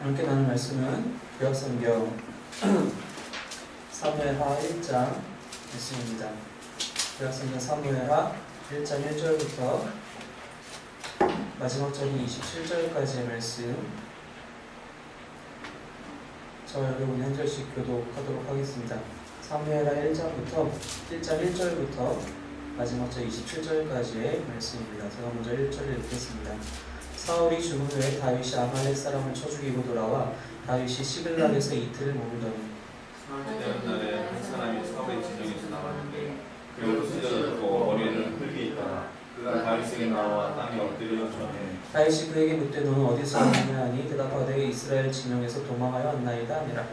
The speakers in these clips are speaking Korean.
함께 나눌 말씀은 구약성경 사무엘하 1장 말씀입니다. 구약성경 사무엘하 1장 1절부터 마지막 절인 27절까지의 말씀, 저와 여러분 한 절씩 교독하도록 하겠습니다. 사무엘하 1장 1절부터 마지막 절 27절까지의 말씀입니다. 제가 먼저 1절을 읽겠습니다. 사울이 죽은 후에 다윗이 아말렉 사람을 쳐 죽이고 돌아와 다윗이 시글락에서 이틀을 머물더니 사흘째 날에 한 사람이 사울의 진영에서 나왔는데 그가 쓰러졌고 머리에는 흙이 있더라. 그가 다윗에게 나와 땅에 엎드려 전해 다윗이 그에게 묻되 너는 어디서 왔느냐 하니 대답하되 이스라엘 진영에서 도망하여 왔나이다 하니라.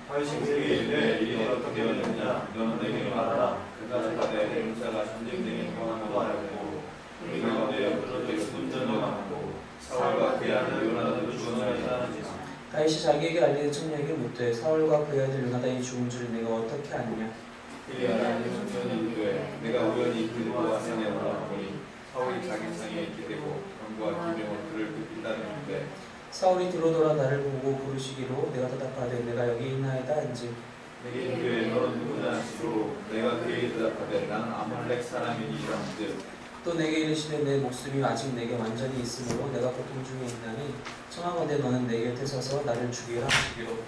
다윗이 그에게 이르되 이게 어떻게 되었느냐 너는 내게 말하라. 그가 대답하되 용사가 전쟁 중에 도망하고 하였고 우리 가운데 그들에게서 운전하고 사울과 그의 아들 요나단도 죽었나이다 하니라. 다윗이 자기에게 알리는 청년에게 묻되 사울과 그의 아들 요나단이 죽은 줄 내가 어떻게 아느냐. 그의 아들 청년이 이르되 내가 우연히 그들과 산에 올라가보니 사울이 자기 상에 기대고 병과 기병으로 그를 쫓긴다는데 사울이 뒤로 나를 보고 부르시기로 내가 대답하되 내가 여기 있나이다 한즉 내게 이르되 너는 누구냐 하시고 내가 그에게 대답하되 난 아말렉 사람이니라 한즉 또 내게 이르시되 내 목숨이 아직 내게 완전히 있으므로 내가 고통 중에 있나니 청하건대 너는 내 곁에 서서 나를 죽이라 하시기로.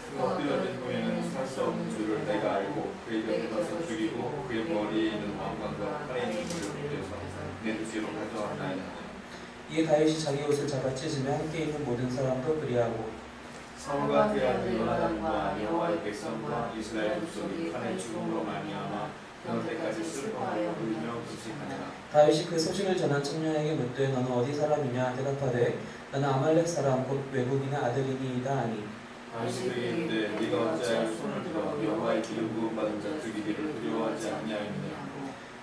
그가 엎드려진 후에는 살 수 없는 줄을 내가 알고 그의 곁에 가서 죽이고 그의 머리에 있는 왕관과 팔에 있는 줄을 떼서 내 뒤로 가져왔나이다. 이에 다윗이 자기 옷을 잡아 찢으며 함께 있는 모든 사람도 그리하고 사울과 그의 아들 요나단과 여호와의 백성과 이스라엘 족속이 칼의 죽음으로 말미암아 그때까지 슬퍼하여 울며 굽식하니라. 다윗이 그 소식을 전한 청년에게 묻되 너는 어디 사람이냐 대답하되 나는 아말렉 사람 곧 외국인의 아들이니이다 하니 다윗이 그에게 이르되 네가 어찌하여 손을 들어 여호와의 기름 부음 받은 자 죽이기를 두려워하지 아니하였느냐.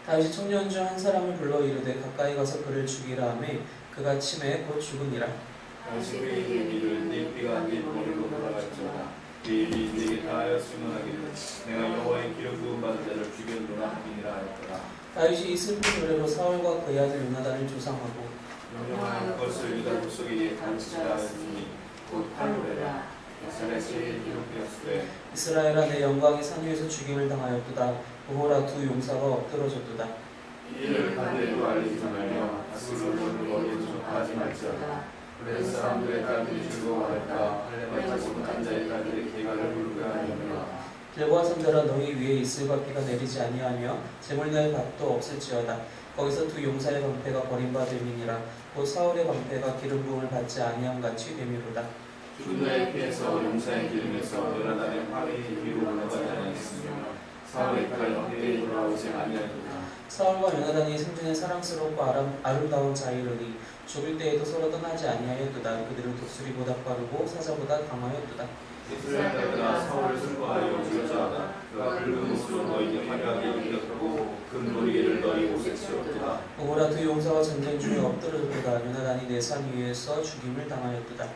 다윗이 청년 중 한 사람을 불러 이르되 가까이 가서 그를 죽이라 하매 그가 치매 곧 죽으니라. 다윗이 그에게 이르기를 네 피가 네 머리로 돌아갈지어다. 네 입이 네게 다하여 증언하기를 내가 여호와의 기름 부음 받은 자를 죽였노라 하니라 하였더라. 다윗이 이 슬픈 노래로 사울과 그의 아들 요나단을 조상하고 명령하는 것을 유다 족속에게 가르치라 하였으니 곧 팔로레라. 이스라엘 시에 기록되었으되 이스라엘아 내 영광이 산 위에서 죽임을 당하였도다. 보호라 두 용사가 엎드러졌도다. 이를 반대로 알리지 말며 아수르는 머리에 조종하지 말지어다. 그래 사람들의 딸들이 즐거워할까 할례마치 못한 자의 딸들의 개가를 부르게 하려니와 길보아 산자라 너희 위에 이슬과 비가 내리지 아니하며 재물 낼 밭도 없을지어다. 거기서 두 용사의 방패가 버림받음이니라. 곧 사울의 방패가 기름 부음을 받지 아니함 같이 되미로다. 주의 피에서 용사의 기름에서 요나단의 팔이 위로 올라가지 아니했으며 사울의 칼 방패에 돌아오지 아니하였도다. 사울과 요나단이 생전에 사랑스럽고 아름다운 자이로니 죽을 때에도 서로 떠나지 아니하였도다. 그들은 독수리보다 빠르고 사자보다 강하였도다. 이스라엘 딸들아 사울을 슬퍼하여 죽였자하다. 그가 붉은 옷으로 너희에게 화려하게 입혔고 금도리개를 너희 옷에 씌웠도다. 오호라 두 용사가 전쟁 중에 엎드러졌도다. 요나단이 내 산 위에서 죽임을 당하였도다.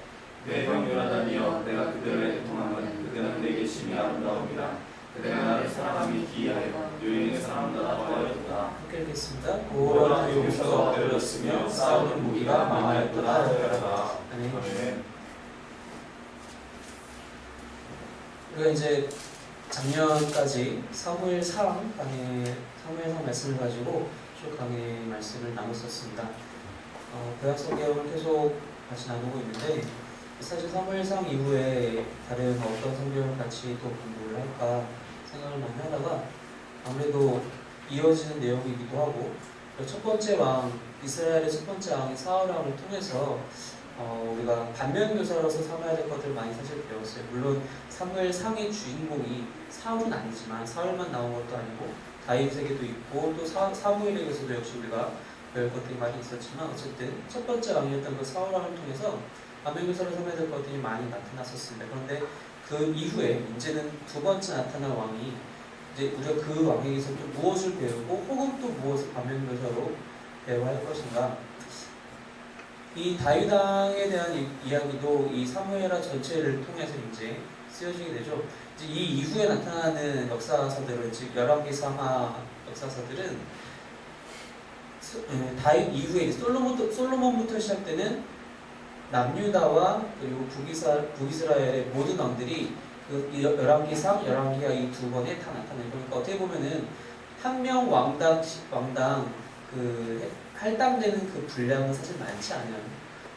내 형 요나단이여 내가 그들을 애통함은 그들은 내게 심히 아름다움이라. 그대가 나를 사랑함이 기이하여 여인의 사랑보다 더하였도다. 함께 읽겠습니다. 오호라 두 용사가 엎드러졌으며 싸우는 무기가 망하였도다 하였다. 아멘. 우리가 이제 작년까지 사무엘상 말씀을 가지고 쭉 강의 말씀을 나눴었습니다. 구약성경을 계속 같이 나누고 있는데 사실 사무엘상 이후에 다른 어떤 성경을 같이 또 공부를 할까 생각을 많이 하다가 아무래도 이어지는 내용이기도 하고 첫 번째 왕, 이스라엘의 첫 번째 왕인 사울 왕을 통해서 우리가 반면교사로서 삼아야 될 것들을 많이 사실 배웠어요. 물론 사무엘상의 주인공이 사울은 아니지만 사울만 나온 것도 아니고 다윗에게도 있고 또 사무엘에게서도 역시 우리가 배울 것들이 많이 있었지만 어쨌든 첫 번째 왕이었던 그 사울 왕을 통해서 반면교사로 삼아야 될 것들이 많이 나타났었습니다. 그런데 그 이후에 이제는 두 번째 나타난 왕이 이제 우리가 그 왕에게서 또 무엇을 배우고 혹은 또 무엇을 반면교사로 배워야 할 것인가. 이 다윗 왕에 대한 이야기도 이 사무엘하 전체를 통해서 이제 쓰여지게 되죠. 이제 이 이후에 나타나는 역사서들은 즉 열왕기상하 역사서들은 다윗 이후에 솔로몬부터 시작되는 남유다와 그리고 북이스라엘의 모든 왕들이 그 열왕기상, 열왕기하 이 두 번에 다 나타나요. 그러니까 어떻게 보면은 한 명 왕당 그 할당되는 그 분량은 사실 많지 않아요.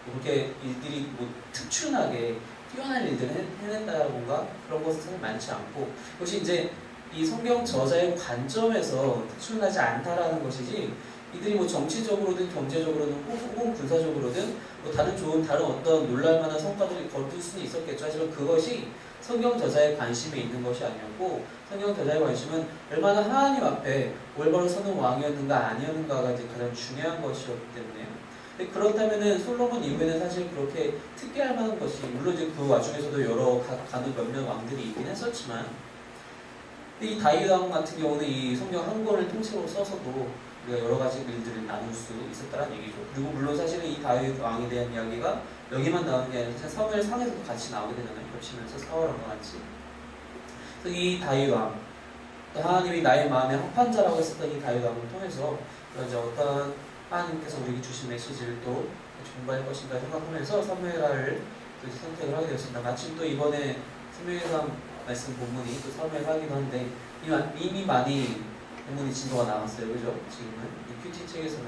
그렇게 일들이 뭐 특출나게 뛰어난 일들을 해낸다던가 그런 것은 사실 많지 않고, 그것이 이제 이 성경 저자의 관점에서 특출나지 않다라는 것이지, 이들이 뭐 정치적으로든 경제적으로든 혹은 군사적으로든 뭐 다른 어떤 놀랄만한 성과들을 거둘 수는 있었겠죠. 하지만 그것이 성경 저자의 관심에 있는 것이 아니었고, 성경 저자의 관심은 얼마나 하나님 앞에 올바로 서는 왕이었는가 아니었는가가 이제 가장 중요한 것이었기 때문에, 그렇다면은 솔로몬 이후에는 사실 그렇게 특별할 만한 것이, 물론 이제 그 와중에서도 여러 가는 몇몇 왕들이 있긴 했었지만, 이 다윗 왕 같은 경우는 이 성경 한 권을 통째로 써서도 우리가 여러 가지 일들을 나눌 수 있었다는 얘기죠. 그리고 물론 사실은 이 다윗 왕에 대한 이야기가 여기만 나오는 게 아니라 사무엘 상에서도 같이 나오게 되잖아요. 겹치면서 사울왕과 같이. 그래서 이 다윗 왕, 하나님이 나의 마음의 합판자라고 했었던 이 다윗 왕을 통해서 이제 어떤 하나님께서 우리에게 주신 메시지를 또 공부할 것인가 생각하면서 사무엘하를 선택을 하게 되었습니다. 마침 또 이번에 사무엘상 말씀 본문이 또 사무엘하기도 한데 이미 많이 본문이 진도가 나왔어요. 그죠? 지금은 이 큐티 책에서는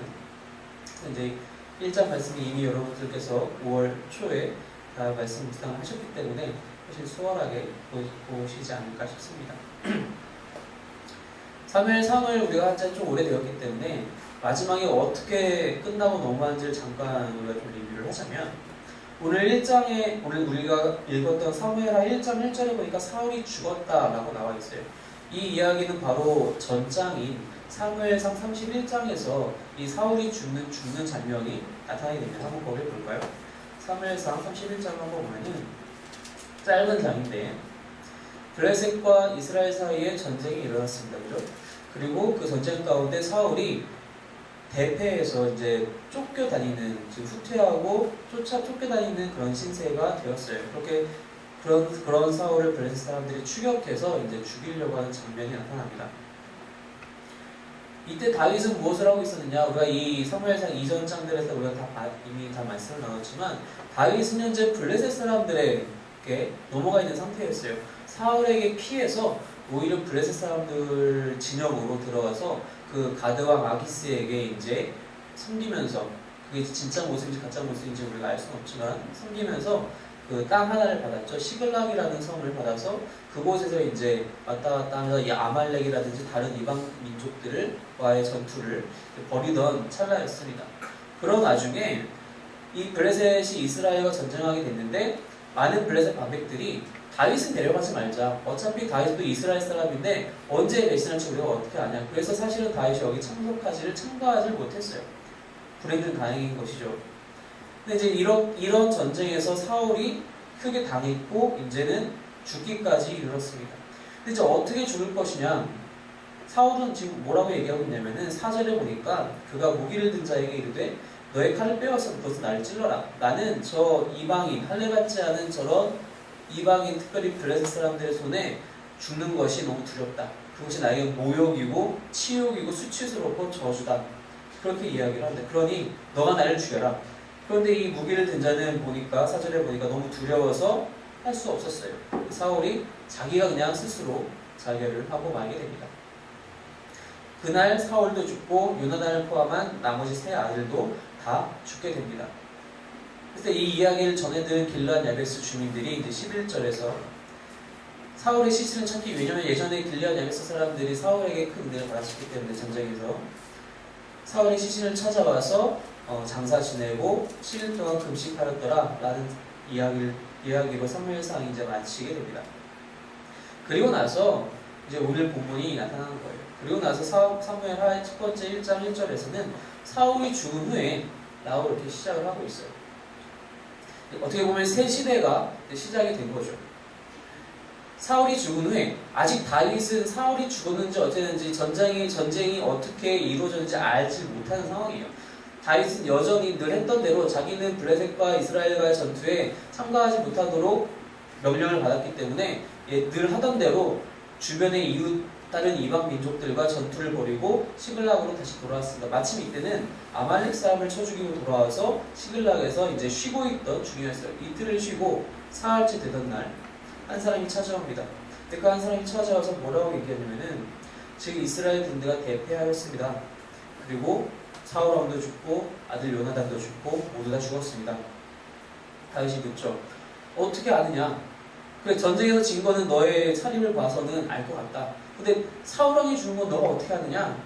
이제 1장 말씀이 이미 여러분들께서 5월 초에 다 말씀 묵상을 하셨기 때문에 사실 수월하게 보시지 않을까 싶습니다. 사무엘상을 우리가 한지 좀 오래되었기 때문에 마지막에 어떻게 끝나고 넘어간지를 잠깐 우리가 좀 리뷰를 하자면, 오늘 우리가 읽었던 사무엘하 1장 1절에 보니까 사울이 죽었다라고 나와 있어요. 이 이야기는 바로 전장인 사무엘상 31장에서 이 사울이 죽는 장면이 나타나게 됩니다. 한번 거기 볼까요? 사무엘상 31장 한번 보면은 짧은 장인데, 블레셋과 이스라엘 사이에 전쟁이 일어났습니다. 그죠? 그리고 그 전쟁 가운데 사울이 대패해서 이제 쫓겨다니는, 지금 후퇴하고 쫓겨다니는 그런 신세가 되었어요. 그렇게 그런 사울을 블레셋 사람들이 추격해서 이제 죽이려고 하는 장면이 나타납니다. 이때 다윗은 무엇을 하고 있었느냐? 우리가 이 사무엘상 이전 장들에서 우리가 이미 다 말씀을 나눴지만, 다윗은 현재 블레셋 사람들에게 넘어가 있는 상태였어요. 사울에게 피해서 오히려 블레셋 사람들 진영으로 들어가서 그 가드왕 아기스에게 이제 섬기면서, 그게 진짜 모습인지 가짜 모습인지 우리가 알 수는 없지만 섬기면서 그 땅 하나를 받았죠. 시글락이라는 성을 받아서 그곳에서 이제 왔다 갔다 하면서 이 아말렉이라든지 다른 이방 민족들과의 전투를 벌이던 찰나였습니다. 그런 와중에 이 블레셋이 이스라엘과 전쟁하게 됐는데, 많은 블레셋 반백들이 다윗은 데려가지 말자. 어차피 다윗도 이스라엘 사람인데 언제 배신할지 우리가 어떻게 아냐. 그래서 사실은 다윗이 여기 참가하지 못했어요. 불행중 다행인 것이죠. 근데 이제 이런 전쟁에서 사울이 크게 당했고 이제는 죽기까지 이르렀습니다. 근데 이제 어떻게 죽을 것이냐? 사울은 지금 뭐라고 얘기하고 있냐면은 4절에 보니까 그가 무기를 든 자에게 이르되 너의 칼을 빼어서 그것을 나를 찔러라. 나는 저 이방인 할례 받지 않은 저런 이방인, 특별히 블레셋 사람들의 손에 죽는 것이 너무 두렵다. 그것이 나에게 모욕이고 치욕이고 수치스럽고 저주다. 그렇게 이야기를 한다. 그러니 너가 나를 죽여라. 그런데 이 무기를 든 자는 보니까, 사절에 보니까 너무 두려워서 할 수 없었어요. 사울이 자기가 그냥 스스로 자결을 하고 말게 됩니다. 그날 사울도 죽고 요나단을 포함한 나머지 세 아들도 다 죽게 됩니다. 그래서 이 이야기를 전해들은 길르앗 야베스 주민들이 이제 11절에서 사울의 시신을 찾기, 왜냐하면 예전에 길르앗 야베스 사람들이 사울에게 큰 은혜를 받았기 때문에 전쟁에서 사울의 시신을 찾아와서 장사 지내고 7일 동안 금식하였더라 라는 이야기로 사무엘상이 이제 마치게 됩니다. 그리고 나서 이제 오늘 본문이 나타나는 거예요. 그리고 나서 사무엘하 첫 번째 1장 1절에서는 사울이 죽은 후에 나오고 이렇게 시작을 하고 있어요. 어떻게 보면 새 시대가 시작이 된 거죠. 사울이 죽은 후에, 아직 다윗은 사울이 죽었는지 어쨌는지 전쟁이 어떻게 이루어졌는지 알지 못하는 상황이에요. 다윗은 여전히 늘 했던 대로 자기는 블레셋과 이스라엘과의 전투에 참가하지 못하도록 명령을 받았기 때문에 늘 하던 대로 주변의 이웃 다른 이방 민족들과 전투를 벌이고 시글락으로 다시 돌아왔습니다. 마침 이때는 아말렉 사람을 쳐 죽이고 돌아와서 시글락에서 이제 쉬고 있던 중이었어요. 이틀을 쉬고 사흘째 되던 날 한 사람이 찾아옵니다. 그 한 사람이 찾아와서 뭐라고 얘기하냐면은 즉 이스라엘 군대가 대패하였습니다. 그리고 사울 왕도 죽고 아들 요나단도 죽고 모두 다 죽었습니다. 다윗이 묻죠. 어떻게 아느냐? 그래, 전쟁에서 진 거는 너의 차림을 봐서는 알 것 같다. 근데 사울왕이 죽은 건 너가 어떻게 아느냐?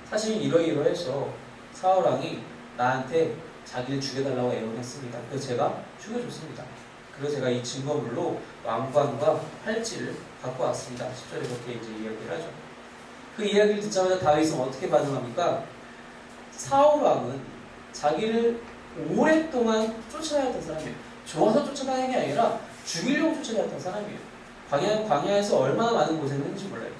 사실 이러이러해서 사울왕이 나한테 자기를 죽여달라고 애원했습니다. 그래서 제가 죽여줬습니다. 그래서 제가 이 증거물로 왕관과 팔찌를 갖고 왔습니다. 10절에 그렇게 이제 이야기를 하죠. 그 이야기를 듣자마자 다윗은 어떻게 반응합니까? 사울왕은 자기를 오랫동안 쫓아다녔던 사람이에요. 좋아서 쫓아다니는 게 아니라 죽이려고 쫓아다녔던 사람이에요. 광야에서 얼마나 많은 고생을 했는지 몰라요.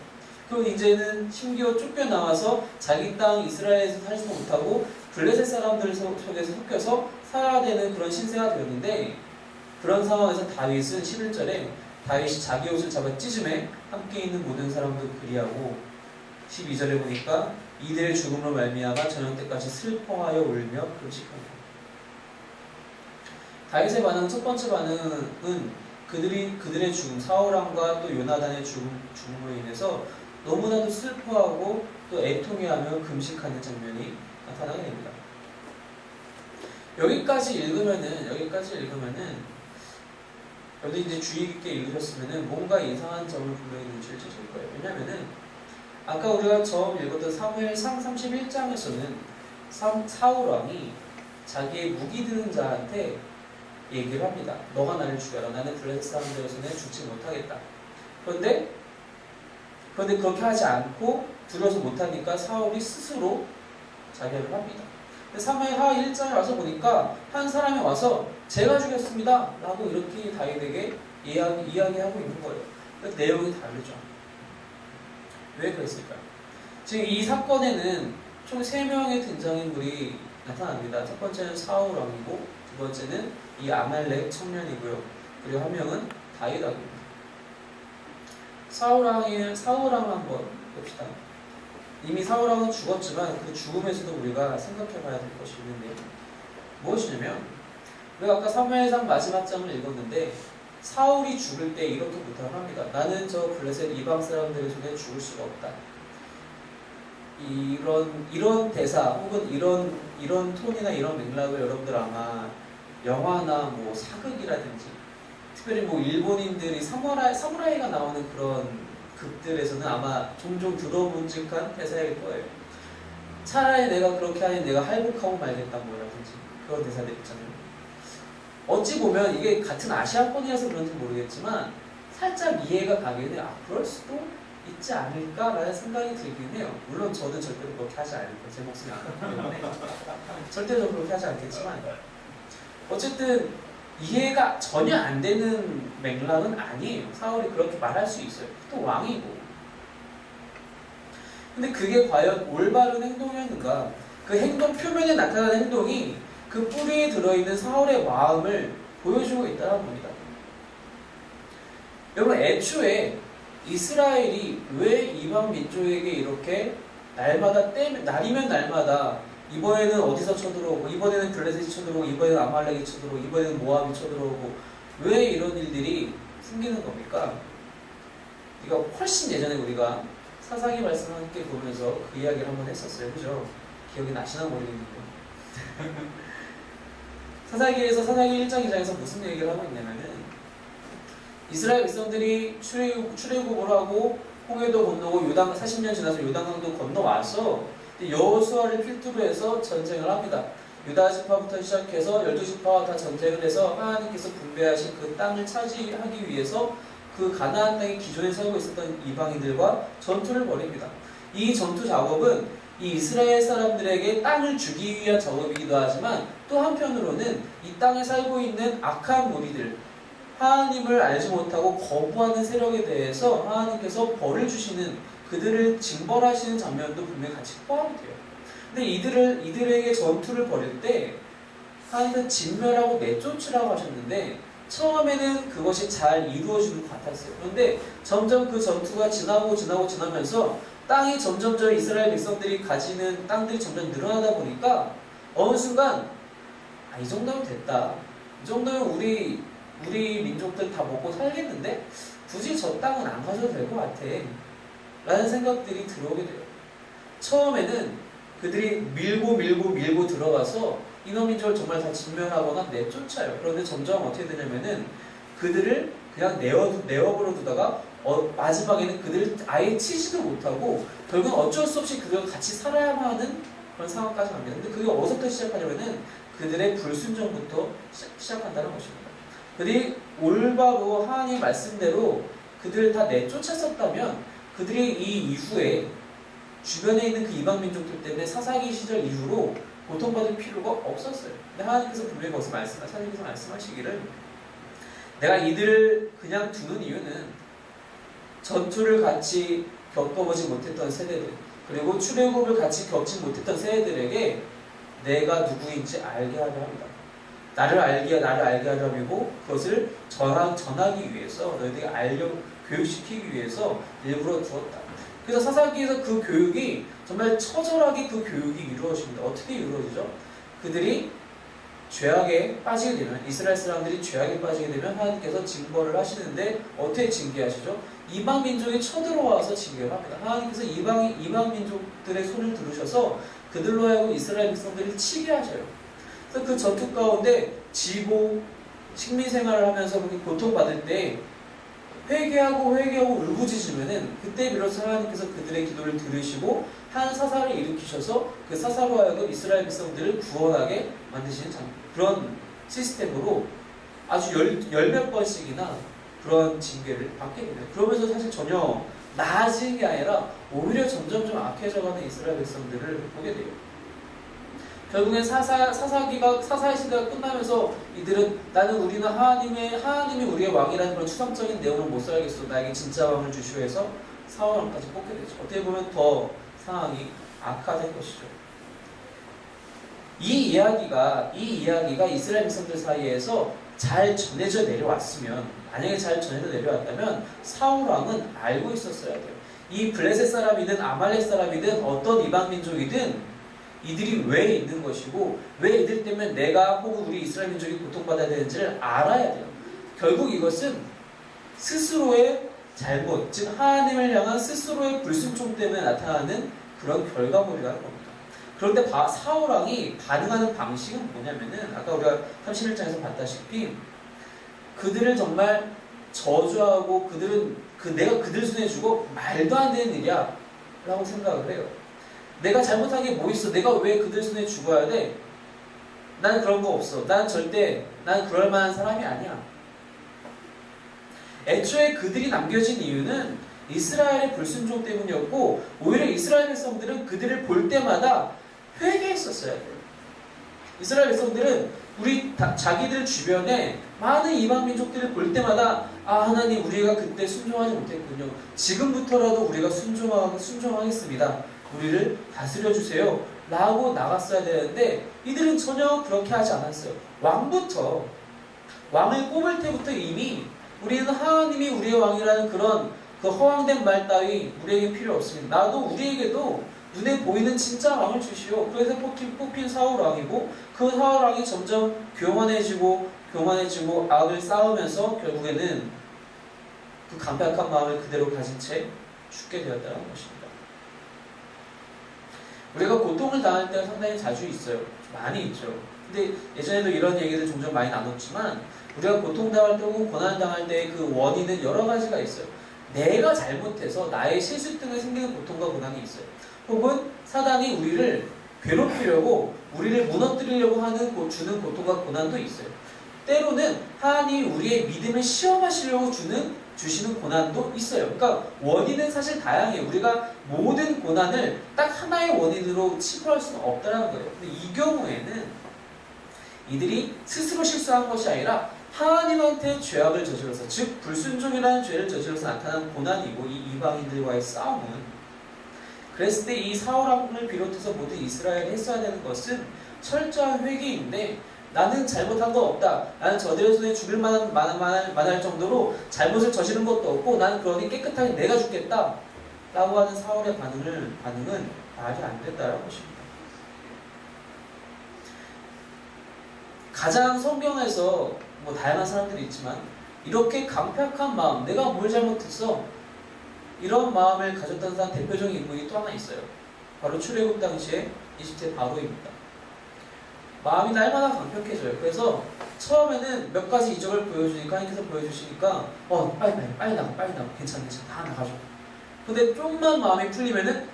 그리고 이제는 심지어 쫓겨나와서 자기 땅 이스라엘에서 살지도 못하고 블레셋 사람들 속에서 섞여서 살아야 되는 그런 신세가 되었는데, 그런 상황에서 다윗은 11절에 다윗이 자기 옷을 잡아 찢음에 함께 있는 모든 사람도 그리하고, 12절에 보니까 이들의 죽음으로 말미암아 저녁 때까지 슬퍼하여 울며 금식합니다. 다윗의 반응, 첫 번째 반응은 그들의 죽음, 사울왕과 또 요나단의 죽음으로 인해서 너무나도 슬퍼하고 또 애통해하며 금식하는 장면이 나타나게 됩니다. 여기까지 읽으면은 여러분 이제 주의 깊게 읽으셨으면은 뭔가 이상한 점을 분명히 눈치를 채실 거예요. 왜냐면은 아까 우리가 처음 읽었던 사무엘상 31장에서는 사울왕이 자기의 무기 드는 자한테 얘기를 합니다. 너가 나를 죽여라. 나는 블레셋 사람들의 손에 죽지 못하겠다. 그런데 그렇게 하지 않고 두려워서 못하니까 사울이 스스로 자결을 합니다. 사무엘하 1장에 와서 보니까 한 사람이 와서 제가 죽였습니다 라고 이렇게 다윗에게 이야기하고 있는 거예요. 내용이 다르죠. 왜 그랬을까요? 지금 이 사건에는 총 3명의 등장인물이 나타납니다. 첫 번째는 사울왕이고, 두 번째는 이 아말렉 청년이고요. 그리고 한 명은 다윗왕입니다. 사울왕 한번 봅시다. 이미 사울왕은 죽었지만 그 죽음에서도 우리가 생각해봐야 될 것이 있는데, 무엇이냐면 우리가 아까 사무엘상 마지막 장을 읽었는데 사울이 죽을 때 이렇게 부탁을 합니다. 나는 저 블레셋 이방 사람들의 손에 죽을 수가 없다. 이런 대사 혹은 이런 톤이나 이런 맥락을 여러분들 아마 영화나 뭐 사극이라든지, 특별히 뭐 일본인들이 사무라이가 나오는 그런 극들에서는 아마 종종 들어본직한 대사일 거예요. 차라리 내가 그렇게 하니 내가 할복하고 말겠다 뭐라든지 그런 대사들 있잖아요. 어찌 보면 이게 같은 아시아권이라서 그런지 모르겠지만 살짝 이해가 가긴 해요. 그럴 수도 있지 않을까라는 생각이 들긴 해요. 물론 저는 절대로 그렇게 하지 않을 거예요. 제 목숨이 아깝기 때문에 절대로 그렇게 하지 않겠지만, 어쨌든 이해가 전혀 안 되는 맥락은 아니에요. 사울이 그렇게 말할 수 있어요. 또 왕이고. 근데 그게 과연 올바른 행동이었는가? 그 행동 표면에 나타나는 행동이 그 뿌리에 들어있는 사울의 마음을 보여주고 있다는 겁니다. 여러분, 애초에 이스라엘이 왜 이방 민족에게 이렇게 날이면 날마다 이번에는 어디서 쳐들어오고, 이번에는 블레셋이 쳐들어오고, 이번에는 아말렉이 쳐들어오고, 이번에는 모압이 쳐들어오고, 왜 이런 일들이 생기는 겁니까? 이거 훨씬 예전에 우리가 사사기 말씀을 함께 보면서 그 이야기를 한번 했었어요. 그죠? 기억이 나시나 모르겠는데. 사사기 1장 2장에서 무슨 얘기를 하고 있냐면은, 이스라엘 백성들이 출애굽을 하고 홍해도 건너고 40년 지나서 요단강도 건너와서 여호수아를 필두로 해서 전쟁을 합니다. 유다 지파부터 시작해서 12지파와 다 전쟁을 해서 하나님께서 분배하신 그 땅을 차지하기 위해서 그 가나안 땅에 기존에 살고 있었던 이방인들과 전투를 벌입니다. 이 전투 작업은 이 이스라엘 사람들에게 땅을 주기 위한 작업이기도 하지만, 또 한편으로는 이 땅에 살고 있는 악한 무리들, 하나님을 알지 못하고 거부하는 세력에 대해서 하나님께서 벌을 주시는, 그들을 징벌하시는 장면도 분명히 같이 포함이 돼요. 근데 이들에게 전투를 벌일 때 하나님은 진멸하고 내쫓으라고 하셨는데, 처음에는 그것이 잘 이루어지는 것 같았어요. 그런데 점점 그 전투가 지나면서 땅이 점점 저 이스라엘 백성들이 가지는 땅들이 점점 늘어나다 보니까 어느 순간 이 정도면 됐다. 이 정도면 우리 민족들 다 먹고 살겠는데 굳이 저 땅은 안 가져도 될 것 같아. 라는 생각들이 들어오게 돼요. 처음에는 그들이 밀고 들어가서 이너민족을 정말 다 진멸하거나 내쫓아요. 그런데 점점 어떻게 되냐면은 그들을 그냥 내어버려 두다가 마지막에는 그들을 아예 치지도 못하고 결국은 어쩔 수 없이 그들과 같이 살아야만 하는 그런 상황까지 갑니다. 근데 그게 어디서부터 시작하냐면은 그들의 불순종부터 시작한다는 것입니다. 그들이 올바로 하나님 말씀대로 그들을 다 내쫓았었다면 그들이 이 이후에 주변에 있는 그 이방 민족들 때문에 사사기 시절 이후로 고통받을 필요가 없었어요. 근데 하나님께서 분명히 거기서 사사기에서 말씀하시기를 내가 이들을 그냥 두는 이유는 전투를 같이 겪어보지 못했던 세대들 그리고 출애굽을 같이 겪지 못했던 세대들에게 내가 누구인지 알게 하려 합니다. 나를 알게 하려 함이고 그것을 전하기 위해서 너희들에게 교육시키기 위해서 일부러 두었다. 그래서 사사기에서 그 교육이 정말 처절하게 그 교육이 이루어집니다. 어떻게 이루어지죠? 그들이 죄악에 빠지게 되면 이스라엘 사람들이 죄악에 빠지게 되면 하나님께서 징벌을 하시는데 어떻게 징계하시죠? 이방 민족이 쳐들어와서 징계를 합니다. 하나님께서 이방 민족들의 손을 들으셔서 그들로 하여금 이스라엘 백성들을 치게 하셔요. 그래서 그 전투 가운데 지고 식민 생활을 하면서 그렇게 고통받을 때 회개하고 울부짖으면은 그때 비로소 하나님께서 그들의 기도를 들으시고 한 사사를 일으키셔서 그 사사로 하여금 이스라엘 백성들을 구원하게 만드시는 그런 시스템으로 아주 열몇 번씩이나 그런 징계를 받게 됩니다. 그러면서 사실 전혀 나아지는 게 아니라 오히려 점점 좀 악해져가는 이스라엘 백성들을 보게 돼요. 결국엔 사사의 시대가 끝나면서 이들은 우리는 하나님이 우리의 왕이라는 그런 추상적인 내용을 못 살겠어. 나에게 진짜 왕을 주시오 해서 사울 왕까지 뽑게 되죠. 어떻게 보면 더 상황이 악화된 것이죠. 이 이야기가 이스라엘 백성들 사이에서 잘 전해져 내려왔으면 만약에 잘 전해져 내려왔다면 사울 왕은 알고 있었어야 돼요. 이 블레셋 사람이든 아말렉 사람이든 어떤 이방 민족이든 이들이 왜 있는 것이고 왜 이들 때문에 내가 혹은 우리 이스라엘 민족이 고통받아야 되는지를 알아야 돼요. 결국 이것은 스스로의 잘못, 즉 하나님을 향한 스스로의 불순종 때문에 나타나는 그런 결과물이라는 겁니다. 그런데 사울 왕이 반응하는 방식은 뭐냐면은 아까 우리가 31장에서 봤다시피 그들을 정말 저주하고 내가 그들 손에 주고 말도 안 되는 일이야 라고 생각을 해요. 내가 잘못한 게 뭐 있어? 내가 왜 그들 손에 죽어야 돼? 난 그런 거 없어. 난 그럴 만한 사람이 아니야. 애초에 그들이 남겨진 이유는 이스라엘의 불순종 때문이었고 오히려 이스라엘 백성들은 그들을 볼 때마다 회개했었어야 돼요. 이스라엘 백성들은 자기들 주변에 많은 이방 민족들을 볼 때마다 하나님 우리가 그때 순종하지 못했군요. 지금부터라도 우리가 순종하겠습니다. 우리를 다스려 주세요. 라고 나갔어야 되는데 이들은 전혀 그렇게 하지 않았어요. 왕을 뽑을 때부터 이미 우리는 하나님이 우리의 왕이라는 그런 그 허황된 말 따위 우리에게 필요 없습니다. 우리에게도 눈에 보이는 진짜 왕을 주시오. 그래서 뽑힌 사울 왕이고 그 사울 왕이 점점 교만해지고 악을 쌓으면서 결국에는 그 강팍한 마음을 그대로 가진 채 죽게 되었다는 것입니다. 우리가 고통을 당할 때가 상당히 자주 있어요. 많이 있죠. 근데 예전에도 이런 얘기를 종종 많이 나눴지만 우리가 고통당할 때 혹은 고난당할 때의 그 원인은 여러 가지가 있어요. 내가 잘못해서 나의 실수 때문에 생기는 고통과 고난이 있어요. 혹은 사단이 우리를 괴롭히려고 우리를 무너뜨리려고 주는 고통과 고난도 있어요. 때로는 하나님이 우리의 믿음을 시험하시려고 주시는 고난도 있어요. 그러니까 원인은 사실 다양해요. 우리가 모든 고난을 딱 하나의 원인으로 치부할 수는 없다는 거예요. 근데 이 경우에는 이들이 스스로 실수한 것이 아니라 하나님한테 죄악을 저질러서, 즉 불순종이라는 죄를 저질러서 나타난 고난이고 이 이방인들과의 싸움은, 그랬을 때 이 사울 왕을 비롯해서 모든 이스라엘이 했어야 되는 것은 철저한 회개인데 나는 잘못한 거 없다. 나는 저들의 손에 죽을 만할 정도로 잘못을 저지른 것도 없고 나는 그러니 깨끗하게 내가 죽겠다. 라고 하는 사울의 반응은 말이 안 된다라는 것입니다. 가장 성경에서 뭐 다양한 사람들이 있지만 이렇게 강팍한 마음, 내가 뭘 잘못했어? 이런 마음을 가졌던 사람 대표적인 인물이 또 하나 있어요. 바로 출애굽 당시에 이집트의 바로입니다. 마음이 날마다 강팍해져요. 그래서 처음에는 몇 가지 이적을 보여주니까 하나님께서 보여주시니까 빨리 나가 괜찮아 다 나가줘. 근데 좀만 마음이 풀리면은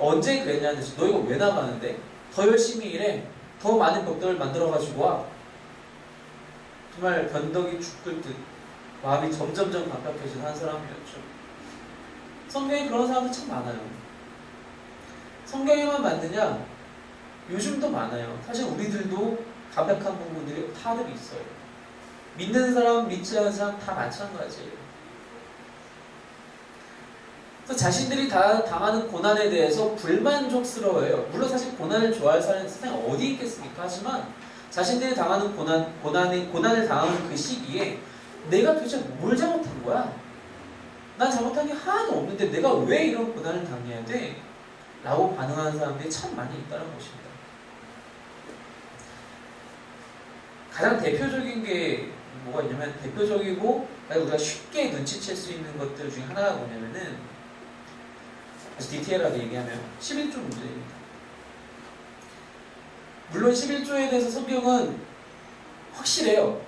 언제 그랬냐는 듯이 너 이거 왜 나가는데? 더 열심히 일해. 더 많은 법들을 만들어가지고 와. 정말 변덕이 죽을 듯 마음이 점점점 강팍해지는 한 사람이었죠. 성경에 그런 사람들 참 많아요. 성경에만 만드냐? 요즘도 많아요. 사실 우리들도 강팍한 부분들이 다들 있어요. 믿는 사람, 믿지 않는 사람 다 마찬가지예요. 그래서 자신들이 다 당하는 고난에 대해서 불만족스러워해요. 물론 사실 고난을 좋아할 사람은 세상에 어디 있겠습니까? 하지만 자신들이 당하는 고난을 당하는 그 시기에 내가 도대체 뭘 잘못한 거야? 난 잘못한 게 하나도 없는데 내가 왜 이런 고난을 당해야 돼? 라고 반응하는 사람들이 참 많이 있다는 것입니다. 가장 대표적인 게 뭐가 있냐면 대표적이고 우리가 쉽게 눈치챌 수 있는 것들 중에 하나가 뭐냐면은 아주 디테일하게 얘기하면 11조 문제입니다. 물론 11조에 대해서 성경은 확실해요.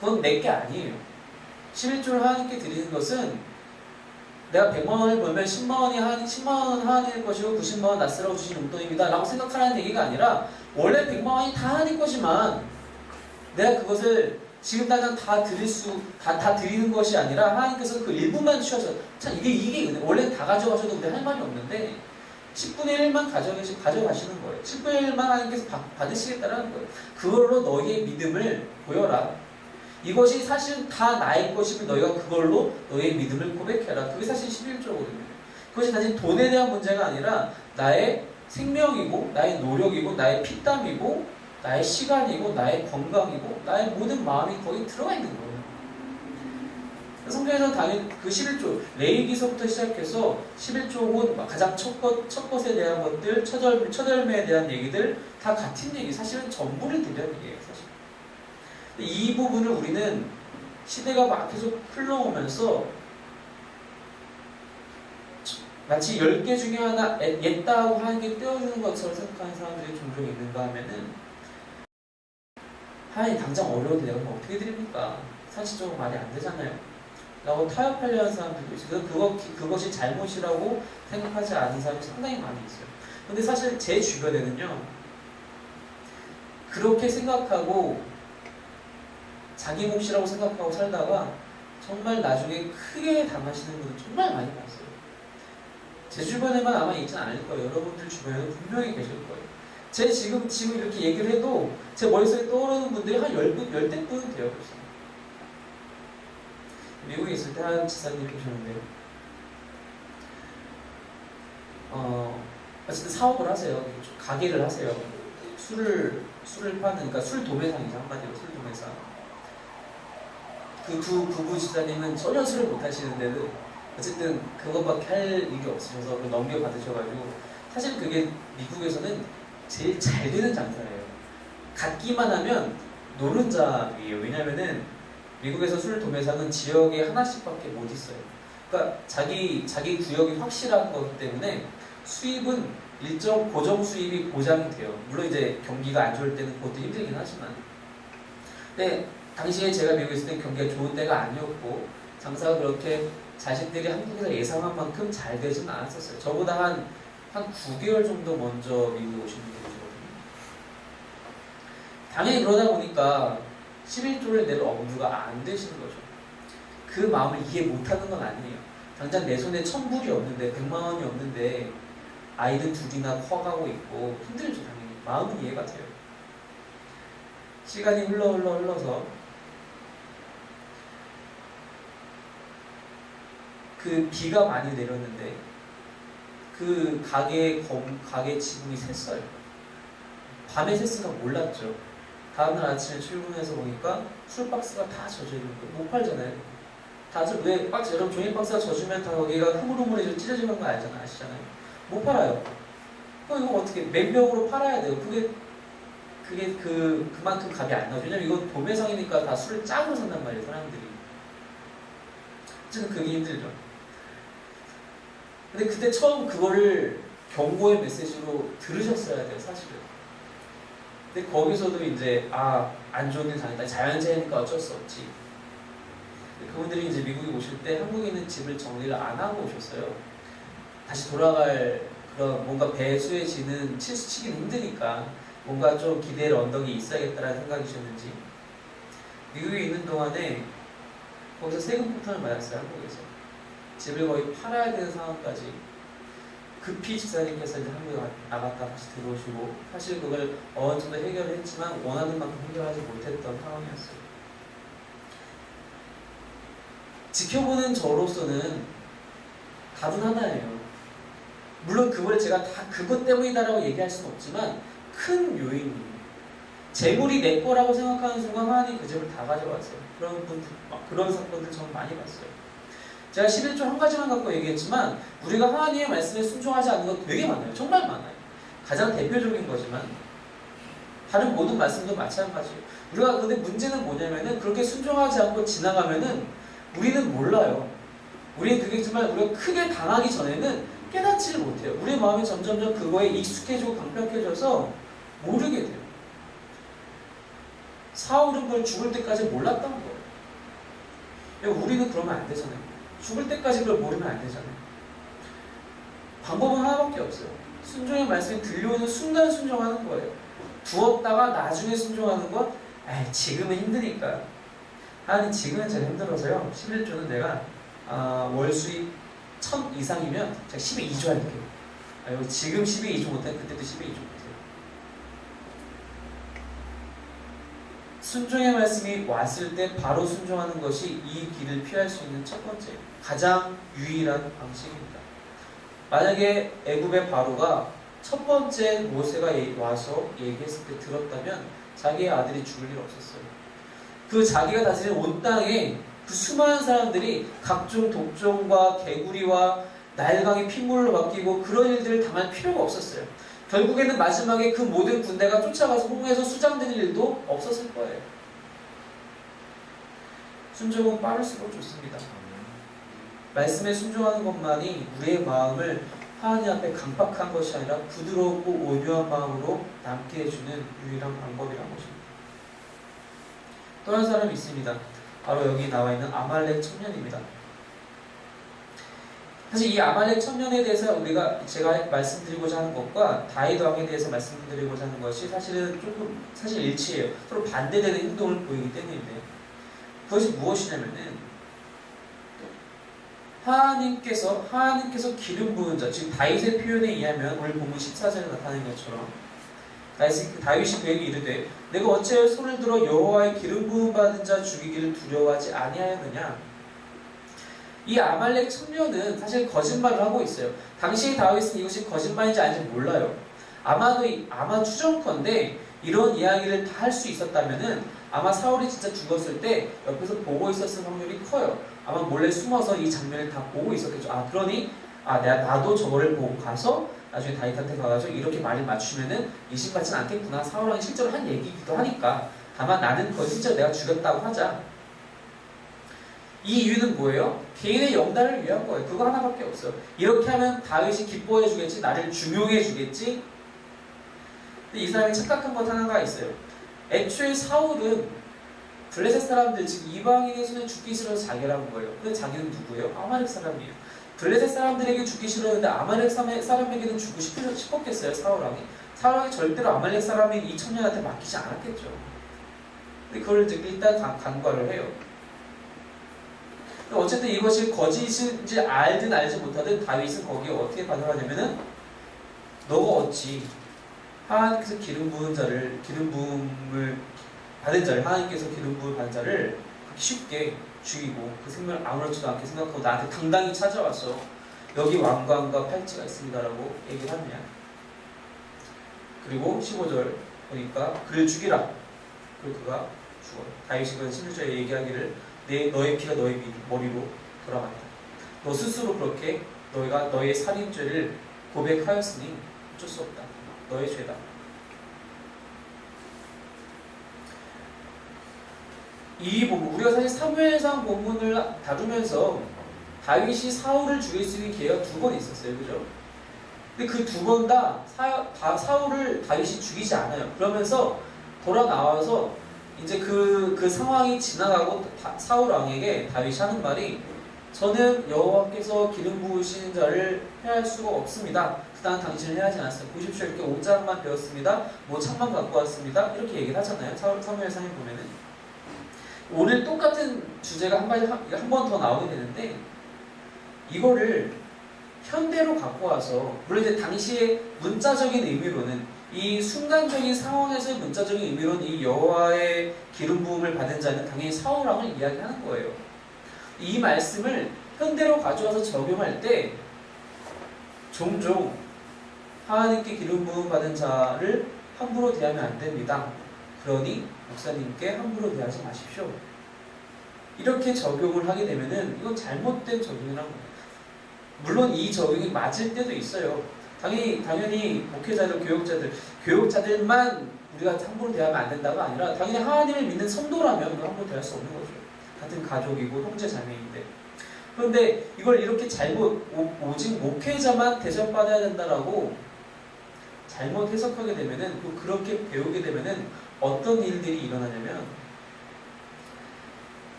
그건 내게 아니에요. 11조를 하나님께 드리는 것은 내가 100만 원을 벌면 10만 원은 하나님의 것이고 90만 원 낯설어 주신 용돈입니다 라고 생각하라는 얘기가 아니라 원래 100만 원이 다 하나님 것이지만 내가 그것을 지금 당장 다 드리는 것이 아니라 하나님께서 그 일부만 취하셔서 참 이게 원래 다 가져가셔도 우리 할 말이 없는데 10분의 1만 가져가시는 거예요. 10분의 1만 하나님께서 받으시겠다라는 거예요. 그걸로 너희의 믿음을 보여라. 이것이 사실은 다 나의 것이면 너희가 그걸로 너희의 믿음을 고백해라. 그게 사실 11조거든요. 그것이 단지 돈에 대한 문제가 아니라 나의 생명이고 나의 노력이고 나의 피땀이고 나의 시간이고 나의 건강이고 나의 모든 마음이 거기 들어가 있는 거예요. 성경에서는 당연히 그 11조 레위기서부터 시작해서 11조 혹은 가장 첫 것에 대한 것들, 첫 열매에 대한 얘기들 다 같은 얘기, 사실은 전부를 드리는 얘기예요. 사실. 이 부분을 우리는 시대가 막 계속 흘러오면서 마치 10개 중에 하나 옛다하고 한 개 떼어주는 것처럼 생각하는 사람들이 종종 있는가 하면은 하나님 당장 어려운데 내가 뭐 어떻게 드립니까? 상식적으로 말이 안 되잖아요. 라고 타협하려 하는 사람들도 있어요. 그것이 잘못이라고 생각하지 않은 사람이 상당히 많이 있어요. 근데 사실 제 주변에는요, 그렇게 생각하고 자기 몫이라고 생각하고 살다가 정말 나중에 크게 당하시는 분들 정말 많이 봤어요. 제 주변에만 아마 있지는 않을 거예요. 여러분들 주변에도 분명히 계실 거예요. 제 지금 이렇게 얘기를 해도 제 머릿속에 떠오르는 분들이 한 10대 분은 돼요. 벌써. 미국에 있을 때 한 지사님이 계셨는데요. 어쨌든 사업을 하세요. 가게를 하세요. 술을 파는, 그러니까 술 도매상이죠. 한마디로 술 도매상. 그 두 부부 지사님은 전혀 술을 못 하시는데도 어쨌든 그것밖에 할 일이 없으셔서 넘겨받으셔가지고 사실 그게 미국에서는 제일 잘 되는 장사예요. 갖기만 하면 노른자이에요. 왜냐면은 미국에서 술 도매상은 지역에 하나씩밖에 못 있어요. 그러니까 자기 구역이 확실한 거기 때문에 수입은 일정 고정 수입이 보장이 돼요. 물론 이제 경기가 안 좋을 때는 그것도 힘들긴 하지만. 근데 당시에 제가 미국에 있을 때 경기가 좋은 때가 아니었고 장사가 그렇게 자신들이 한국에서 예상한 만큼 잘 되지는 않았었어요. 저보다 한 9개월 정도 먼저 미국에 오신 분들이거든요. 당연히 그러다 보니까 11조를 낼 엄두가 안 되시는 거죠. 그 마음을 이해 못하는 건 아니에요. 당장 내 손에 1000불이 없는데 100만 원이 없는데 아이는 둘이나 커가고 있고 힘들죠. 당연히. 마음은 이해가 돼요. 시간이 흘러서 그 비가 많이 내렸는데 그 가게 지붕이 샜어요. 밤에 샜으니까 몰랐죠. 다음날 아침에 출근해서 보니까 술 박스가 다 젖어 있는 거예요. 못 팔잖아요. 다들 왜 박스, 여러분 종이 박스가 젖으면 다 거기가 흐물흐물해져 찢어지는 거 알잖아요. 아시잖아요. 못 팔아요. 그럼 이거 어떻게 맹명으로 팔아야 돼요. 그게 그만큼 값이 안 나오죠. 왜냐면 이건 도매상이니까 다 술을 짝으로 산단 말이에요. 사람들이. 어쨌든 그게 힘들죠. 근데 그때 처음 그거를 경고의 메시지로 들으셨어야 돼요. 사실은. 근데 거기서도 이제 안 좋은 일 당했다. 자연재해니까 어쩔 수 없지. 그분들이 이제 미국에 오실 때 한국에 있는 집을 정리를 안 하고 오셨어요. 다시 돌아갈 그런 뭔가 배수해지는 치기는 힘드니까 뭔가 좀 기대의 언덕이 있어야겠다라는 생각이셨는지 미국에 있는 동안에 거기서 세금 폭탄을 맞았어요. 한국에서. 집을 거의 팔아야 되는 상황까지 급히 집사님께서 이제 한국에 나갔다 다시 들어오시고 사실 그걸 어느 정도 해결을 했지만 원하는 만큼 해결하지 못했던 상황이었어요. 지켜보는 저로서는 답은 하나예요. 물론 그걸 제가 다 그것 때문이다라고 얘기할 수는 없지만 큰 요인이에요. 재물이 내 거라고 생각하는 순간 하나님 그 집을 다 가져갔어요. 그런 사건들 저는 많이 봤어요. 제가 11조 한 가지만 갖고 얘기했지만 우리가 하나님의 말씀에 순종하지 않는 것 되게 많아요. 정말 많아요. 가장 대표적인 거지만 다른 모든 말씀도 마찬가지예요. 우리가 근데 문제는 뭐냐면은 그렇게 순종하지 않고 지나가면은 우리는 몰라요. 우리는 그게 정말 우리가 크게 당하기 전에는 깨닫지를 못해요. 우리의 마음이 점점점 그거에 익숙해지고 강력해져서 모르게 돼요. 사울은 그걸 죽을 때까지 몰랐던 거예요. 우리는 그러면 안 되잖아요. 죽을 때까지 그걸 모르면 안 되잖아요. 방법은 하나밖에 없어요. 순종의 말씀이 들려오는 순간 순종하는 거예요. 두었다가 나중에 순종하는 건 지금은 힘드니까. 하나님 지금은 제가 힘들어서요. 11조는 내가 월 수입 1000 이상이면 제가 10에 2조 할게요. 지금 10에 2조 못해 그때도 10에 2조 못해요. 순종의 말씀이 왔을 때 바로 순종하는 것이 이 길을 피할 수 있는 첫 번째, 가장 유일한 방식입니다. 만약에 애굽의 바로가 첫 번째 모세가 와서 얘기했을 때 들었다면 자기의 아들이 죽을 일 없었어요. 그 자기가 다스리는 온 땅에 그 수많은 사람들이 각종 독종과 개구리와 날강이 핏물로 바뀌고 그런 일들을 당할 필요가 없었어요. 결국에는 마지막에 그 모든 군대가 쫓아가서 홍해에서 수장되는 일도 없었을 거예요. 순종은 빠를수록 좋습니다. 말씀에 순종하는 것만이 우리의 마음을 하나님 앞에 강박한 것이 아니라 부드럽고 오묘한 마음으로 남게 해주는 유일한 방법이라는 것입니다. 또 한 사람이 있습니다. 바로 여기 나와 있는 아말렉 청년입니다. 사실 이 아말렉 청년에 대해서 제가 말씀드리고자 하는 것과 다윗 왕에 대해서 말씀드리고자 하는 것이 사실 일치해요. 서로 반대되는 행동을 보이기 때문인데 그것이 무엇이냐면은 하나님께서 기름 부은 자, 즉 다윗의 표현에 의하면 오늘 본문 14절에 나타낸 것처럼 다윗이 그에게 이르되 내가 어찌하여 손을 들어 여호와의 기름 부음 받은 자 죽이기를 두려워하지 아니하였느냐. 이 아말렉 청년은 사실 거짓말을 하고 있어요. 당시 다윗은 이것이 거짓말인지 아닌지 몰라요. 아마 추정컨대 이런 이야기를 다 할 수 있었다면은 아마 사울이 진짜 죽었을 때 옆에서 보고 있었을 확률이 커요. 아마 몰래 숨어서 이 장면을 다 보고 있었겠죠. 그러니 나도 저거를 보고 가서 나중에 다윗한테 가가지고 이렇게 말을 맞추면은 의심받지는 않겠구나. 사울왕이 실제로 한 얘기이기도 하니까. 다만 나는 진짜 내가 죽였다고 하자. 이 이유는 뭐예요? 개인의 영달을 위한 거예요. 그거 하나밖에 없어요. 이렇게 하면 다윗이 기뻐해 주겠지, 나를 중용해 주겠지. 근데 이 사람이 착각한 것 하나가 있어요. 애초에 사울은 블레셋 사람들, 즉 이방인의 손에 죽기 싫어서 자결한 거예요. 근데 자기는 누구예요? 아말렉 사람이에요. 블레셋 사람들에게 죽기 싫었는데 아말렉 사람에게는 죽고 싶었겠어요, 사울왕이? 사울왕이 절대로 아말렉 사람인 이 청년한테 맡기지 않았겠죠. 근데 그걸 이제 일단 간과를 해요. 어쨌든 이것이 거짓인지 알든 알지 못하든 다윗은 거기에 어떻게 반응하냐면은 너가 어찌 하나님께서 기름 부음을 받은 자를 하나님께서 기름 부음을 받은 자를 쉽게 죽이고 그 생명을 아무렇지도 않게 생각하고 나한테 당당히 찾아와서 여기 왕관과 팔찌가 있습니다라고 얘기를 하느냐. 그리고 15절 보니까 그를 죽이라. 그리고 그가 죽어요. 다윗이 그 16절에 얘기하기를 너의 피가 너의 머리로 돌아간다. 너 스스로 그렇게 너희가 너의 살인죄를 고백하였으니 어쩔 수 없다. 너의 죄다. 이 본문, 우리가 사실 사무엘상 본문을 다루면서 다윗이 사울을 죽일 수 있는 기회가 2번 있었어요. 그죠? 근데 그 2번 다 사울을 다윗이 죽이지 않아요. 그러면서 돌아 나와서 이제 그 상황이 지나가고 사울 왕에게 다윗이 하는 말이 저는 여호와께서 기름 부으신 자를 해할 수가 없습니다. 그다음 당신을 해하지 않았어요. 보십시오. 이렇게 옷장만 배웠습니다. 뭐 창만 갖고 왔습니다. 이렇게 얘기를 하잖아요. 사무엘상에 보면은. 오늘 똑같은 주제가 한 번 더 나오게 되는데 이거를 현대로 갖고 와서 물론 이제 당시의 문자적인 의미로는 이 순간적인 상황에서의 문자적인 의미로는 이 여호와의 기름 부음을 받은 자는 당연히 사울 왕을 이야기하는 거예요. 이 말씀을 현대로 가져와서 적용할 때 종종 하나님께 기름 부음 받은 자를 함부로 대하면 안 됩니다. 그러니 목사님께 함부로 대하지 마십시오. 이렇게 적용을 하게 되면은 이건 잘못된 적용이라는 거예요. 물론 이 적용이 맞을 때도 있어요. 당연히 목회자들, 교육자들만 우리가 함부로 대하면 안 된다가 아니라 당연히 하나님을 믿는 성도라면 이거 함부로 대할 수 없는 거죠. 같은 가족이고 형제 자매인데. 그런데 이걸 이렇게 오직 목회자만 대접받아야 된다라고 잘못 해석하게 되면은 또 그렇게 배우게 되면은 어떤 일들이 일어나냐면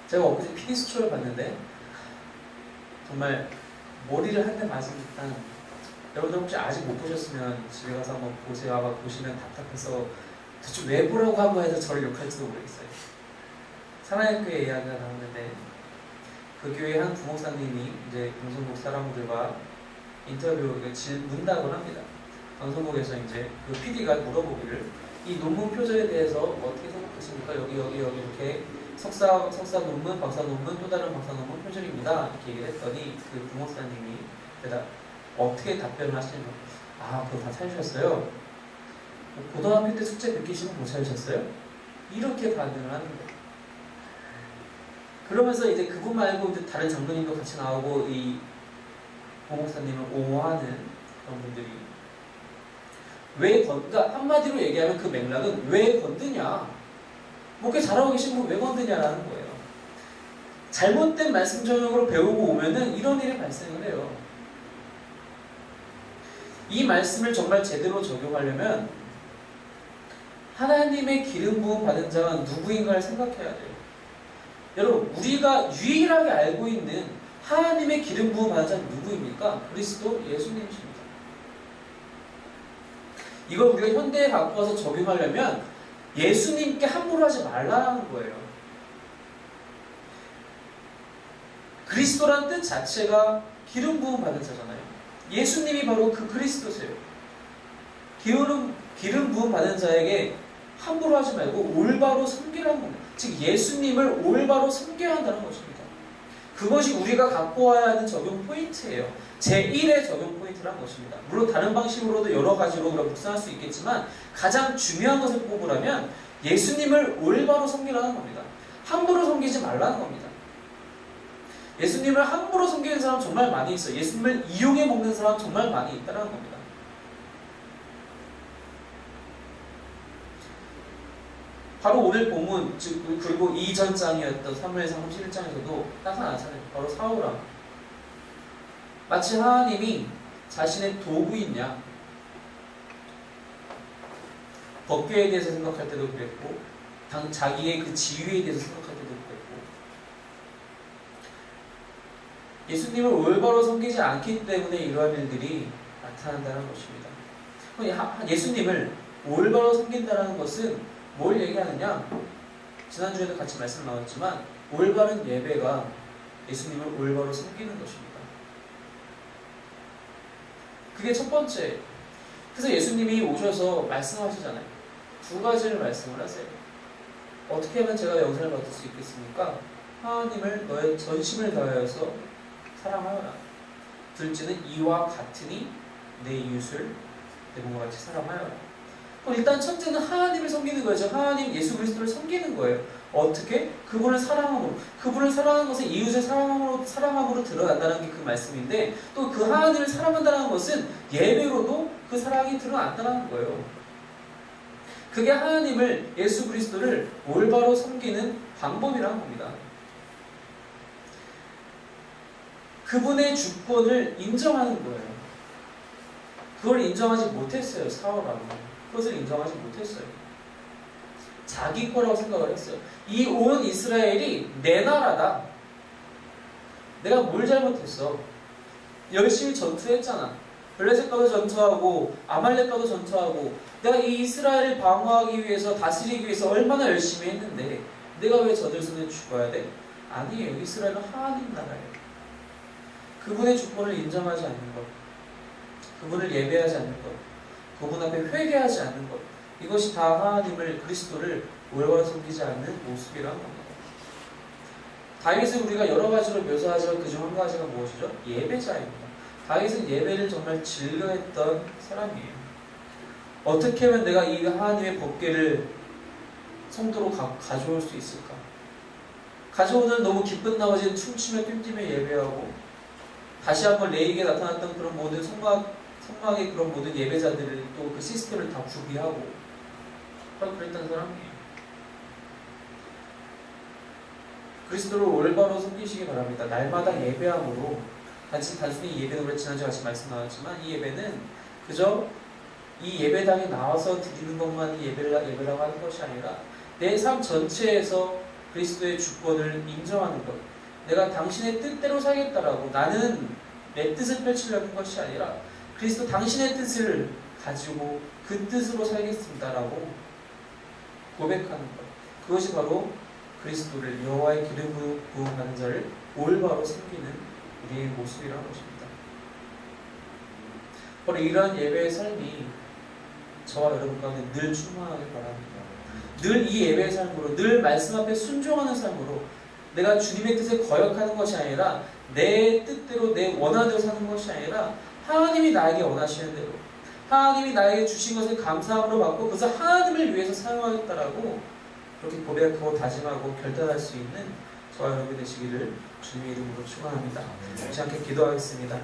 제가 엊그제 PD수초를 봤는데 정말 머리를 한 대 맞은 듯한 여러분들 혹시 아직 못 보셨으면 집에 가서 한번 보세요. 아마 보시면 답답해서 도대체 왜 보라고 하고 해서 저를 욕할지도 모르겠어요. 사랑의 교회 이야기가 나오는데 그 교회 한 부목사님이 이제 방송국 사람들과 인터뷰를 문답을 합니다. 방송국에서 이제 그 PD가 물어보기를 이 논문 표절에 대해서 어떻게 생각하십니까? 여기 이렇게 석사 논문, 박사 논문, 또 다른 박사 논문 표절입니다. 이렇게 얘기를 했더니 그 부목사님이 어떻게 답변을 하시는가? 그거 다 찾으셨어요? 고등학교 때 숙제 100개씩은 못 찾으셨어요? 이렇게 반응을 하는 거예요. 그러면서 이제 그분 말고 이제 다른 장로님도 같이 나오고 이 부목사님을 옹호하는 그런 분들이 그러니까 한마디로 얘기하면 그 맥락은 왜 건드냐? 목회 잘하고 계신 분 왜 건드냐라는 거예요. 잘못된 말씀 전형으로 배우고 오면은 이런 일이 발생을 해요. 이 말씀을 정말 제대로 적용하려면 하나님의 기름 부음 받은 자가 누구인가를 생각해야 돼요. 여러분, 우리가 유일하게 알고 있는 하나님의 기름 부음 받은 자는 누구입니까? 그리스도 예수님이십니다. 이걸 우리가 현대에 갖고 와서 적용하려면 예수님께 함부로 하지 말라는 거예요. 그리스도란 뜻 자체가 기름 부음 받은 자잖아요. 예수님이 바로 그 그리스도세요. 기름 부음 받은 자에게 함부로 하지 말고 올바로 섬기라는 겁니다. 즉 예수님을 올바로 섬겨야 한다는 것입니다. 그것이 우리가 갖고 와야 하는 적용 포인트예요. 제1의 적용 포인트라는 것입니다. 물론 다른 방식으로도 여러 가지로 우리가 묵상할 수 있겠지만 가장 중요한 것을 뽑으라면 예수님을 올바로 섬기라는 겁니다. 함부로 섬기지 말라는 겁니다. 예수님을 함부로 섬기는 사람 정말 많이 있어요. 예수님을 이용해 먹는 사람 정말 많이 있다는 겁니다. 바로 오늘 본문, 그리고 이전 장이었던 사무엘상 31장에서도 나타나잖아요. 바로 사울왕. 마치 하나님이 자신의 도구이냐, 법궤에 대해서 생각할 때도 그랬고, 자기의 그 지위에 대해서 생각할 때도 그랬고, 예수님을 올바로 섬기지 않기 때문에 이러한 일들이 나타난다는 것입니다. 예수님을 올바로 섬긴다는 것은 뭘 얘기하느냐? 지난주에도 같이 말씀 나왔지만 올바른 예배가 예수님을 올바로 섬기는 것입니다. 그게 첫 번째. 그래서 예수님이 오셔서 말씀하시잖아요. 2가지를 말씀을 하세요. 어떻게 하면 제가 영생을 받을 수 있겠습니까? 하나님을 너의 전심을 다하여서 사랑하여라. 둘째는 이와 같으니 내 이웃을 내 몸과 같이 사랑하여라. 그럼 일단 첫째는 하나님을 섬기는 거죠. 하나님 예수 그리스도를 섬기는 거예요. 어떻게? 그분을 사랑함으로. 그분을 사랑하는 것은 이웃을 사랑함으로 드러난다는 게 그 말씀인데, 또 그 하나님을 사랑한다는 것은 예배로도 그 사랑이 드러난다는 거예요. 그게 하나님을, 예수 그리스도를 올바로 섬기는 방법이라는 겁니다. 그분의 주권을 인정하는 거예요. 그걸 인정하지 못했어요. 사울하고. 그것을 인정하지 못했어요. 자기 거라고 생각을 했어요. 이 온 이스라엘이 내 나라다. 내가 뭘 잘못했어? 열심히 전투했잖아. 블레셋과도 전투하고 아말렉과도 전투하고 내가 이 이스라엘을 방어하기 위해서, 다스리기 위해서 얼마나 열심히 했는데 내가 왜 저들 손에 죽어야 돼? 아니에요. 이스라엘은 하나님 나라예요. 그분의 주권을 인정하지 않는 것, 그분을 예배하지 않는 것, 그분 앞에 회개하지 않는 것, 이것이 다 하나님을, 그리스도를 올바로 섬기지 않는 모습이라는 겁니다. 다윗을 우리가 여러 가지로 묘사하지만 그중 한 가지가 무엇이죠? 예배자입니다. 다윗은 예배를 정말 즐겨했던 사람이에요. 어떻게 하면 내가 이 하나님의 법궤를 성도로 가져올 수 있을까? 가져오는 너무 기쁜 나머지는 춤추며 뛸뛰며 예배하고, 다시 한번 레이기에 나타났던 그런 모든 성막의 그런 모든 예배자들을 또 그 시스템을 다 구비하고 그랬던 사람이에요. 그리스도를 올바로 섬기시기 바랍니다. 날마다 예배함으로, 단순히 예배는 우리 지난주에 같이 말씀 나왔지만 이 예배는 그저 이 예배당에 나와서 드리는 것만이 예배라고 하는 것이 아니라 내 삶 전체에서 그리스도의 주권을 인정하는 것, 내가 당신의 뜻대로 살겠다라고, 나는 내 뜻을 펼치려는 것이 아니라 그리스도 당신의 뜻을 가지고 그 뜻으로 살겠습니다라고 고백하는 것, 그것이 바로 그리스도를, 여호와의 기름 부음 받는 자를 올바로 섬기는 우리의 모습이라는 것입니다. 바로 이러한 예배의 삶이 저와 여러분 가운데 늘 충만하길 바랍니다. 늘 이 예배의 삶으로, 늘 말씀 앞에 순종하는 삶으로, 내가 주님의 뜻에 거역하는 것이 아니라 내 뜻대로, 내 원하는 대로 사는 것이 아니라 하나님이 나에게 원하시는 대로, 하나님이 나에게 주신 것을 감사함으로 받고 그것을 하나님을 위해서 사용하겠다라고 그렇게 고백하고 다짐하고 결단할 수 있는 저와 여러분이 되시기를 주님의 이름으로 축원합니다. 같이 함께 기도하겠습니다.